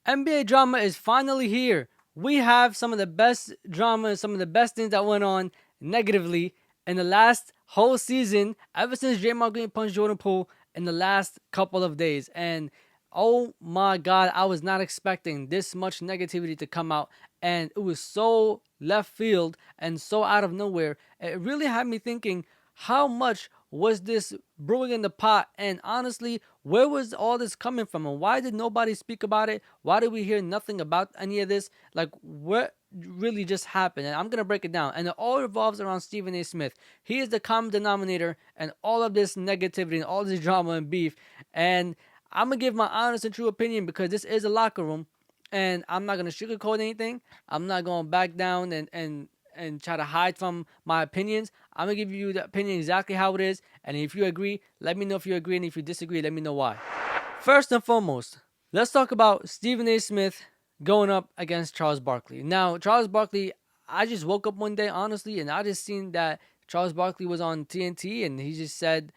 NBA drama is finally here. We have some of the best drama, some of the best things that went on negatively in the last whole season, ever since Draymond Green punched Jordan Poole in the last couple of days. And oh my God, I was not expecting this much negativity to come out. And it was so left field and so out of nowhere. It really had me thinking, how much was this brewing in the pot? And honestly, where was all this coming from? And why did nobody speak about it? Why did we hear nothing about any of this? Like, what really just happened? And I'm going to break it down. And it all revolves around Stephen A. Smith. He is the common denominator and all of this negativity and all this drama and beef. And I'm going to give my honest and true opinion because this is a locker room. And I'm not going to sugarcoat anything. I'm not going to back down and try to hide from my opinions. I'm going to give you the opinion exactly how it is. And if you agree, let me know if you agree. And if you disagree, let me know why. First and foremost, let's talk about Stephen A. Smith going up against Charles Barkley. Now, Charles Barkley, I just woke up one day, honestly, and I just seen that Charles Barkley was on TNT and he just said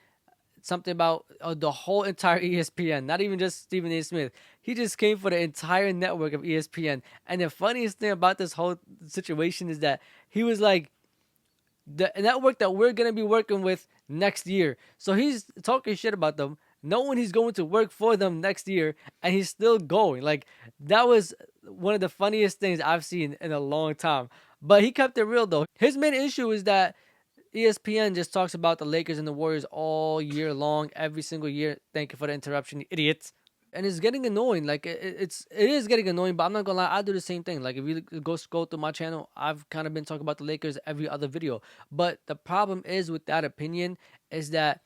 something about the whole entire ESPN, not even just Stephen A. Smith. He just came for the entire network of ESPN. And the funniest thing about this whole situation is that he was like, the network that we're going to be working with next year. So he's talking shit about them, knowing he's going to work for them next year, and he's still going. Like, that was one of the funniest things I've seen in a long time. But he kept it real, though. His main issue is that ESPN just talks about the Lakers and the Warriors all year long, every single year. Thank you for the interruption, you idiots. And it's getting annoying. Like it is getting annoying. But I'm not gonna lie, I do the same thing. Like if you go scroll through my channel, I've kind of been talking about the Lakers every other video. But the problem is with that opinion is that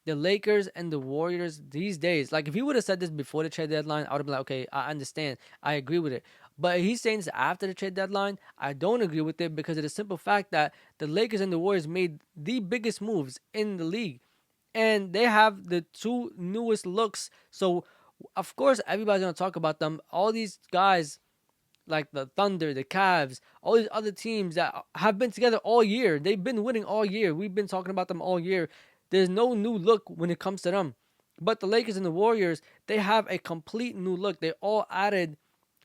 the Lakers and the Warriors these days, like if he would have said this before the trade deadline, I would have been like, okay, I understand, I agree with it. But he's saying this after the trade deadline, I don't agree with it because of the simple fact that the Lakers and the Warriors made the biggest moves in the league. And they have the two newest looks. So of course everybody's gonna talk about them. All these guys like the Thunder, the Cavs, all these other teams that have been together all year. They've been winning all year. We've been talking about them all year. There's no new look when it comes to them. But the Lakers and the Warriors, they have a complete new look. They all added,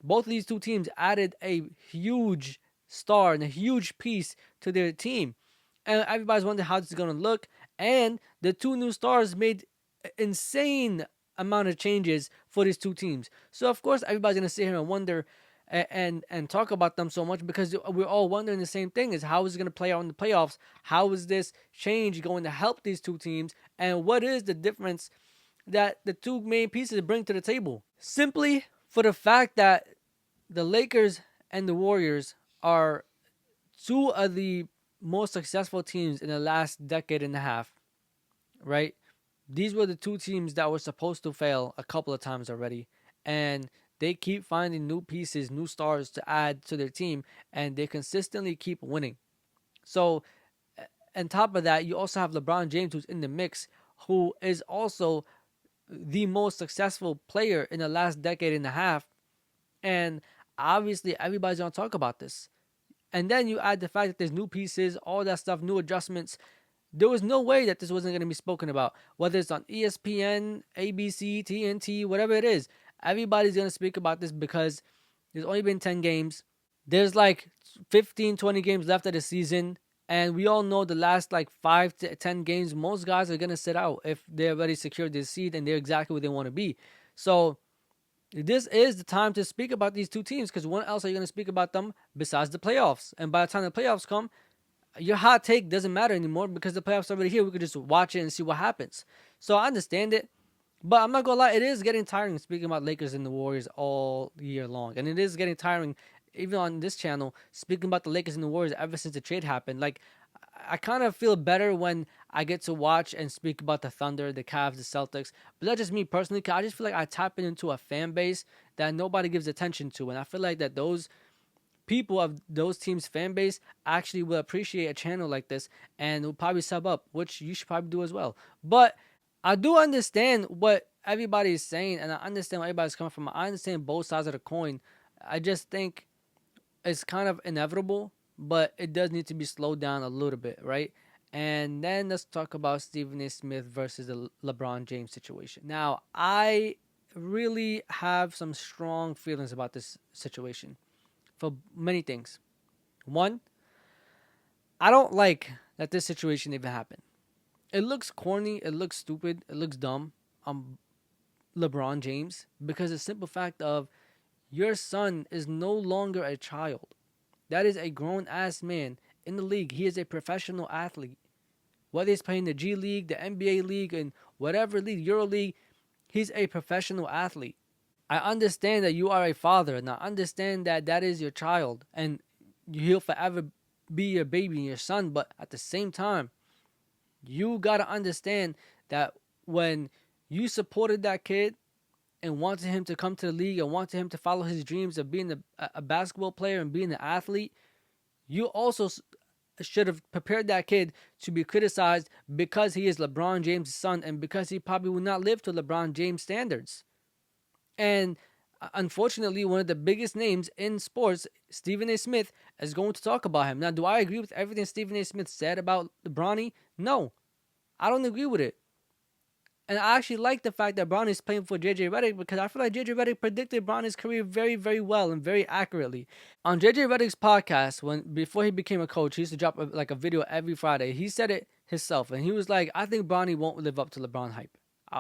both of these two teams added a huge star and a huge piece to their team. And everybody's wondering how this is going to look. And the two new stars made insane amount of changes for these two teams. So of course everybody's going to sit here and wonder and talk about them so much because we're all wondering the same thing: is how is it going to play out in the playoffs? How is this change going to help these two teams? And what is the difference that the two main pieces bring to the table? Simply for the fact that the Lakers and the Warriors are two of the most successful teams in the last decade and a half, right? These were the two teams that were supposed to fail a couple of times already. And they keep finding new pieces, new stars to add to their team, and they consistently keep winning. So, on top of that, you also have LeBron James, who's in the mix, who is also the most successful player in the last decade and a half. And obviously, everybody's going to talk about this. And then you add the fact that there's new pieces, all that stuff, new adjustments. There was no way that this wasn't going to be spoken about, whether it's on ESPN, ABC, TNT, whatever it is. Everybody's going to speak about this because there's only been 10 games. There's like 15, 20 games left of the season. And we all know the last like 5 to 10 games, most guys are going to sit out if they already secured their seed and they're exactly where they want to be. So this is the time to speak about these two teams because when else are you going to speak about them besides the playoffs? And by the time the playoffs come, your hot take doesn't matter anymore because the playoffs are already here. We could just watch it and see what happens. So I understand it. But I'm not going to lie, it is getting tiring speaking about Lakers and the Warriors all year long. And it is getting tiring, even on this channel, speaking about the Lakers and the Warriors ever since the trade happened. Like, I kind of feel better when I get to watch and speak about the Thunder, the Cavs, the Celtics. But that's just me personally, because I just feel like I tap into a fan base that nobody gives attention to. And I feel like that those people of those teams' fan base actually will appreciate a channel like this and will probably sub up, which you should probably do as well. But I do understand what everybody is saying, and I understand where everybody's coming from. I understand both sides of the coin. I just think it's kind of inevitable, but it does need to be slowed down a little bit, right? And then let's talk about Stephen A. Smith versus the LeBron James situation. Now, I really have some strong feelings about this situation for many things. One, I don't like that this situation even happened. It looks corny, it looks stupid, it looks dumb. LeBron James, because the simple fact of your son is no longer a child. That is a grown ass man in the league. He is a professional athlete. Whether he's playing the G League, the NBA League, and whatever league, Euro League, he's a professional athlete. I understand that you are a father, and I understand that that is your child, and he'll forever be your baby and your son. But at the same time, you gotta understand that when you supported that kid and wanted him to come to the league and wanted him to follow his dreams of being a basketball player and being an athlete, you also should have prepared that kid to be criticized because he is LeBron James' son and because he probably will not live to LeBron James standards. And unfortunately, one of the biggest names in sports, Stephen A. Smith, is going to talk about him. Now, do I agree with everything Stephen A. Smith said about Bronny? No, I don't agree with it. And I actually like the fact that Bronny's playing for JJ Redick because I feel like JJ Redick predicted Bronny's career very, very well and very accurately. On JJ Redick's podcast, before he became a coach, he used to drop a video every Friday. He said it himself, and he was like, "I think Bronny won't live up to LeBron hype.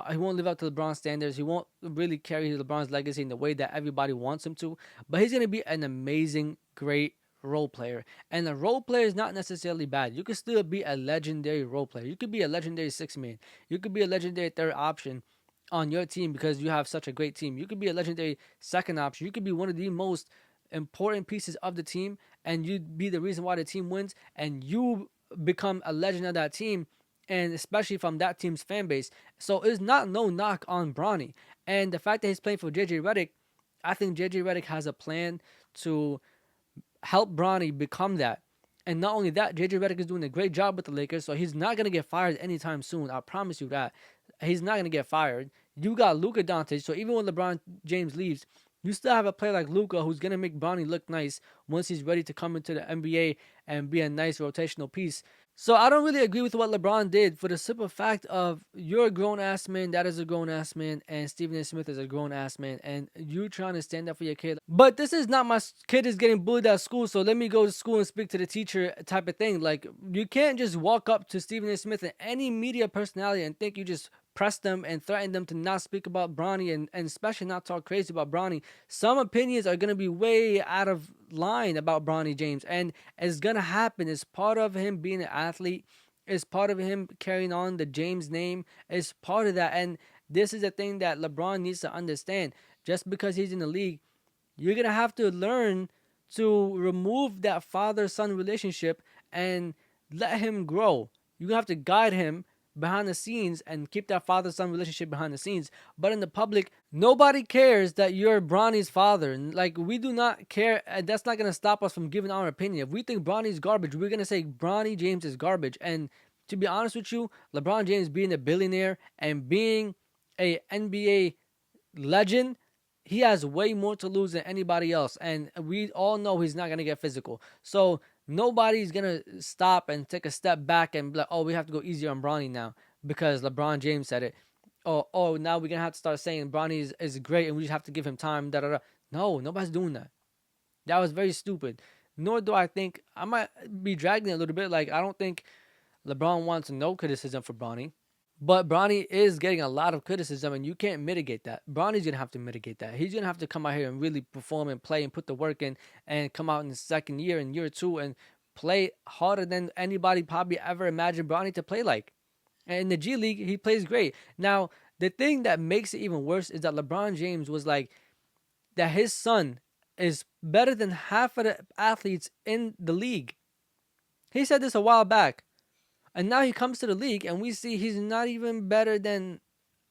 He won't live up to LeBron standards. He won't really carry LeBron's legacy in the way that everybody wants him to. But he's gonna be an amazing, great role player. And a role player is not necessarily bad. You could still be a legendary role player. You could be a legendary six man. You could be a legendary third option on your team because you have such a great team. You could be a legendary second option. You could be one of the most important pieces of the team, and you'd be the reason why the team wins, and you become a legend of that team, and especially from that team's fan base. So it's not no knock on Bronny. And the fact that he's playing for JJ Redick, I think JJ Redick has a plan to help Bronny become that. And not only that, JJ Redick is doing a great job with the Lakers, so he's not going to get fired anytime soon. I promise you that. He's not going to get fired. You got Luka Doncic, so even when LeBron James leaves, you still have a player like Luka who's going to make Bronny look nice once he's ready to come into the NBA and be a nice rotational piece. So I don't really agree with what LeBron did for the simple fact of you're a grown ass man, that is a grown ass man, and Stephen A. Smith is a grown ass man, and you trying to stand up for your kid. But this is not my kid is getting bullied at school, so let me go to school and speak to the teacher type of thing. Like, you can't just walk up to Stephen A. Smith and any media personality and think you just press them and threaten them to not speak about Bronny and especially not talk crazy about Bronny. Some opinions are going to be way out of line about Bronny James, and it's going to happen. It's part of him being an athlete. It's part of him carrying on the James name. It's part of that, and this is the thing that LeBron needs to understand. Just because he's in the league, you're going to have to learn to remove that father-son relationship and let him grow. You're going to have to guide him behind the scenes and keep that father-son relationship behind the scenes. But in the public, nobody cares that you're Bronny's father. Like, we do not care. And that's not going to stop us from giving our opinion. If we think Bronny's garbage, we're going to say Bronny James is garbage. And to be honest with you, LeBron James being a billionaire and being a NBA legend, he has way more to lose than anybody else. And we all know he's not going to get physical. So nobody's going to stop and take a step back and be like, oh, we have to go easier on Bronny now because LeBron James said it. Oh, now we're going to have to start saying Bronny is great and we just have to give him time. Da, da, da. No, nobody's doing that. That was very stupid. Nor do I think, I might be dragging it a little bit. Like, I don't think LeBron wants no criticism for Bronny. But Bronny is getting a lot of criticism, and you can't mitigate that. Bronny's going to have to mitigate that. He's going to have to come out here and really perform and play and put the work in and come out in the second year and year two and play harder than anybody probably ever imagined Bronny to play like. And in the G League, he plays great. Now, the thing that makes it even worse is that LeBron James was like that his son is better than half of the athletes in the league. He said this a while back. And now he comes to the league and we see he's not even better than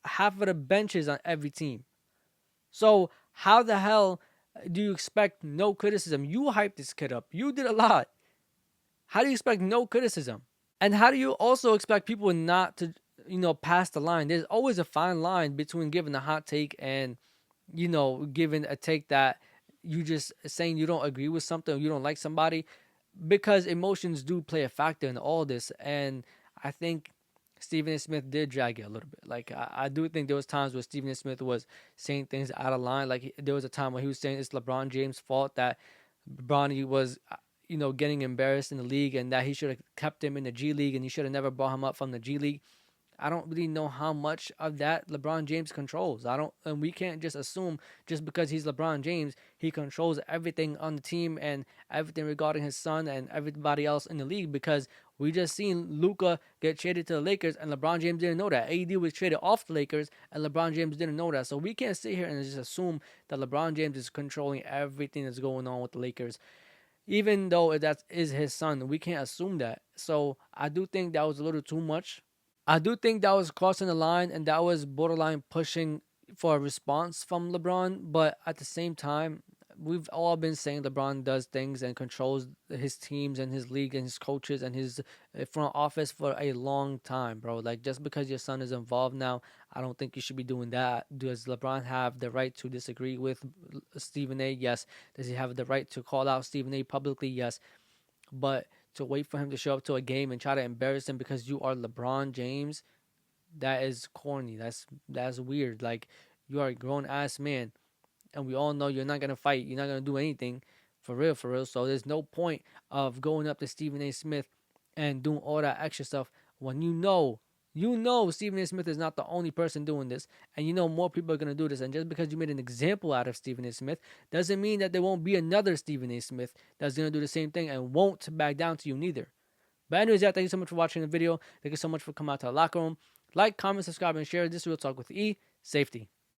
half of the benches on every team. So how the hell do you expect no criticism? You hyped this kid up. You did a lot. How do you expect no criticism? And how do you also expect people not to, pass the line? There's always a fine line between giving a hot take and, giving a take that you just saying you don't agree with something or you don't like somebody. Because emotions do play a factor in all this. And I think Stephen A. Smith did drag it a little bit. Like I do think there was times where Stephen A. Smith was saying things out of line. Like there was a time when he was saying it's LeBron James' fault that Bronny was, getting embarrassed in the league, and that he should have kept him in the G League, and he should have never brought him up from the G League. I don't really know how much of that LeBron James controls. I don't, and we can't just assume just because he's LeBron James, he controls everything on the team and everything regarding his son and everybody else in the league. Because we just seen Luka get traded to the Lakers, and LeBron James didn't know that. AD was traded off the Lakers, and LeBron James didn't know that. So we can't sit here and just assume that LeBron James is controlling everything that's going on with the Lakers, even though that is his son. We can't assume that. So I do think that was a little too much. I do think that was crossing the line, and that was borderline pushing for a response from LeBron. But at the same time, we've all been saying LeBron does things and controls his teams and his league and his coaches and his front office for a long time, bro. Like, just because your son is involved now, I don't think you should be doing that. Does LeBron have the right to disagree with Stephen A? Yes. Does he have the right to call out Stephen A publicly? Yes. But to wait for him to show up to a game and try to embarrass him because you are LeBron James, that is corny. That's weird. Like, you are a grown ass man, and we all know you're not gonna fight. You're not gonna do anything for real, for real. So there's no point of going up to Stephen A. Smith and doing all that extra stuff when you know Stephen A. Smith is not the only person doing this, and you know more people are gonna do this. And just because you made an example out of Stephen A. Smith doesn't mean that there won't be another Stephen A. Smith that's gonna do the same thing and won't back down to you neither. But anyways, yeah, thank you so much for watching the video. Thank you so much for coming out to the locker room. Like, comment, subscribe, and share. This is Real Talk with E. Safety.